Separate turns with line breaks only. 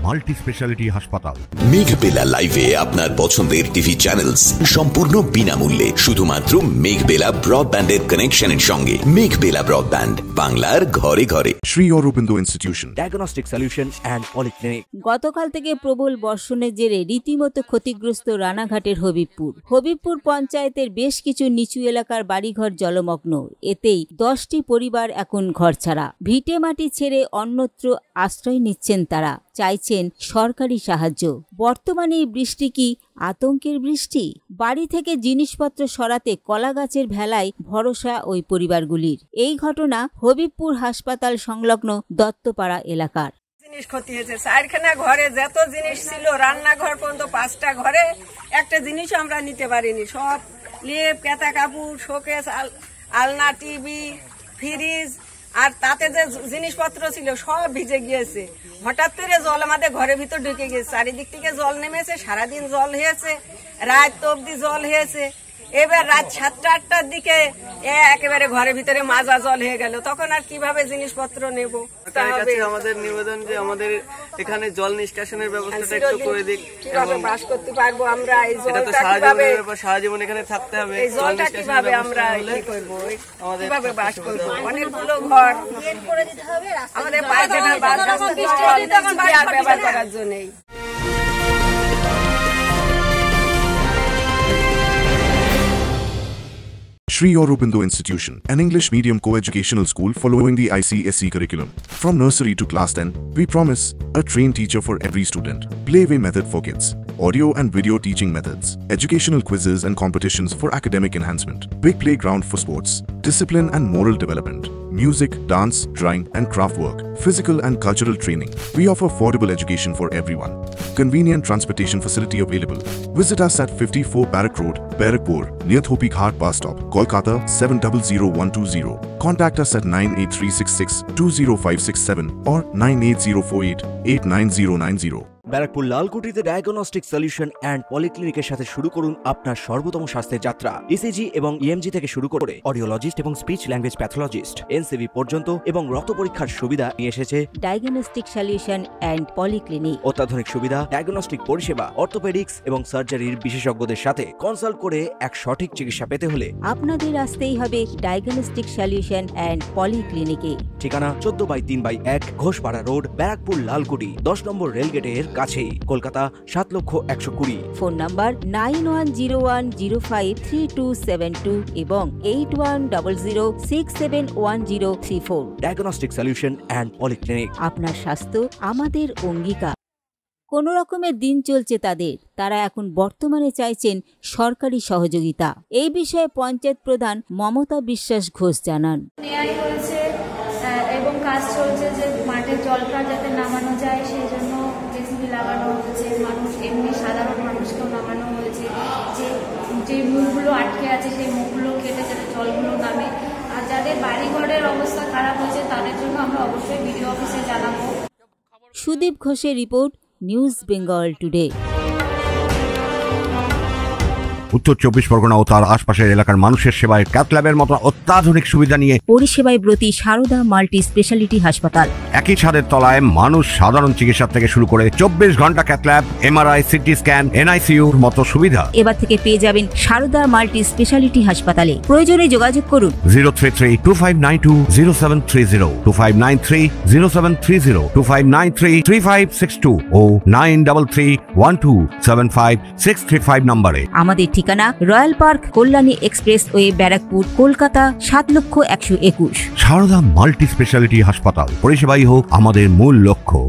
Multi speciality হাসপাতাল।
মেঘবেলা লাইভে আপনার পছন্দের টিভি চ্যানেলস সম্পূর্ণ বিনামূল্যে শুধুমাত্র মেঘবেলা ব্রডব্যান্ডের কানেকশনের সঙ্গে। মেঘবেলা ব্রডব্যান্ড, বাংলার ঘরে ঘরে।
Sri Aurobindo Institution,
diagnostic solution and polyclinic.
গতকাল থেকে প্রবল বর্ষণের জেরে রীতিমতো ক্ষতিগ্রস্ত রানাঘাটের হবিবপুর পঞ্চায়েতের বেশ কিছু নিচু এলাকার বাড়িঘর জলমগ্ন। এতেই 10টি পরিবার এখন ঘরছাড়া। ভিটে মাটি ছেড়ে অন্যত্র আশ্রয় নিচ্ছেন তারা, চাইছেন সরকারি সাহায্য। বর্তমানে এই বৃষ্টি কি আতঙ্কের বৃষ্টি? বাড়ি থেকে জিনিসপত্র সরাতে কলা গাছের ভেলায় ভরসা ওই পরিবারগুলির। এই ঘটনা হবিবপুর হাসপাতাল সংলগ্ন দত্তপাড়া এলাকার।
জিনিস ক্ষতি হয়েছে, 4খানা ঘরে যত জিনিস ছিল, রান্নাঘর পর্যন্ত 5টা ঘরে একটা জিনিস আমরা নিতে পারিনি। সব লেপ, কেতা কাপড়, শোকেস, আলনা, টিভি, ফ্রিজ আর তাতে যে জিনিসপত্র ছিল সব ভিজে গিয়েছে। হঠাৎ করে জল আমাদের ঘরের ভিতর ঢুকে গেছে, চারিদিক থেকে জল নেমেছে, সারাদিন জল হয়েছে, রাত অবধি জল হয়েছে। এবার রাত 7টা-8টার দিকে একেবারে ঘরের ভিতরে মাজা জল হয়ে গেল, তখন আর কিভাবে জিনিসপত্র নেব?
আমাদের নিবেদন যে আমাদের এখানে জল নিষ্কাশনের ব্যবস্থাটা একটু করে দিক।
কিভাবে বাস করতে পারবো আমরা? এই জলটা কিভাবে
সারা জীবন এখানে থাকতে হবে?
এই জলটা কিভাবে আমরা করবো? কিভাবে বাস করবো? অনেকগুলো ঘর আমাদের পায়খানা ব্যবহার করার জন্যই।
Sri Aurobindo Institution, an English medium co-educational school following the ICSE curriculum. From nursery to class 10, we promise a trained teacher for every student, playway method for kids, audio and video teaching methods, educational quizzes and competitions for academic enhancement, big playground for sports, discipline and moral development, music, dance, drawing and craft work, physical and cultural training. We offer affordable education for everyone. Convenient transportation facility available. Visit us at 54 Barrack Road, Barrackpur, near Thopi Ghat bus stop, Kolkata 700120. Contact us at 98366-20567 or 98048-89090.
Barrackpore লালকুটিতে diagnostic solution and পলিক্লিনিকের সাথে শুরু করুন আপনার সর্বোত্তম স্বাস্থ্যের যাত্রা। ECG এবং ইএমজি থেকে শুরু করে অডিওলজিস্ট এবং স্পিচ ল্যাঙ্গুয়েজ প্যাথোলজিস্ট, এনসিভি পর্যন্ত এবং রক্ত পরীক্ষার সুবিধা নিয়ে এসেছে
ডায়াগনস্টিক সলিউশন অ্যান্ড পলিক্লিনিক।
অত্যাধুনিক সুবিধা, ডায়াগনস্টিক পরিষেবা, অর্থোপেডিক্স এবং সার্জারির বিশেষজ্ঞদের সাথে কনসাল্ট করে এক সঠিক চিকিৎসা পেতে হলে
আপনাদের আসতেই হবে ডায়াগনস্টিক সলিউশন অ্যান্ড পলিক্লিনিকে।
ঠিকানা 14/3/1 ঘোষপাড়া রোড, ব্যারাকপুর লালকুটি, 10 নম্বর রেলগেটের কাছেই, কলকাতা 7,120,000।
ফোন নাম্বার 9101053272 এবং 8100671034।
Diagnostic solution and polyclinic.
আপনার স্বাস্থ্য আমাদের অঙ্গীকার। কোন রকমের দিন চলছে তাদের, তারা এখন বর্তমানে চাইছেন সরকারি সহযোগিতা। এই বিষয়ে পঞ্চায়েত প্রধান মমতা বিশ্বাস ঘোষ জানান।
ন্যায় হয়েছে এবং কাজ চলছে যে মাঠের জলটা যাতে নামানো যায়, সেই জন্য জেসিবি লাগানো হয়েছে। মানুষ এমনি সাধারণ মানুষকেও নামানো হয়েছে, যে মুখগুলো আটকে আছে সেই মুখগুলো কেটে যাতে জলগুলো নামে। আর যাদের বাড়িঘরের অবস্থা খারাপ হয়েছে তাদের জন্য আমরা অবশ্যই বিডিও অফিসে জানাবো।
সুদীপ ঘোষের রিপোর্ট, নিউজ বেঙ্গল টুডে।
উত্তর 24 পরগনা ও তার আশপাশের এলাকার মানুষের সেবায় ক্যাথল্যাবের মতো অত্যাধুনিক সুবিধা নিয়ে
পরিষেবায় ব্রতী সারদা মাল্টি স্পেশালিটি হাসপাতাল।
একই ছাদের তলায় মানুষ সাধারণ চিকিৎসা থেকে শুরু করে 24 ঘন্টা ক্যাথল্যাব, এমআরআই, সিটি স্ক্যান, এনআইসিইউর মতো সুবিধা
এবার থেকে পেয়ে যাবেন সারদা মাল্টি স্পেশালিটি হাসপাতালে। প্রয়োজনে যোগাযোগ করুন
033-2592-0730, 2593-0730, 2593-3562 ও 9331275635 নম্বরে।
আমাদের ঠিকানা Royal Park, Kalyani expressway, Barrackpore, Kolkata 7,121,000।
Sarada multi speciality হাসপাতাল, পরিষেবাই হোক আমাদের মূল লক্ষ্য।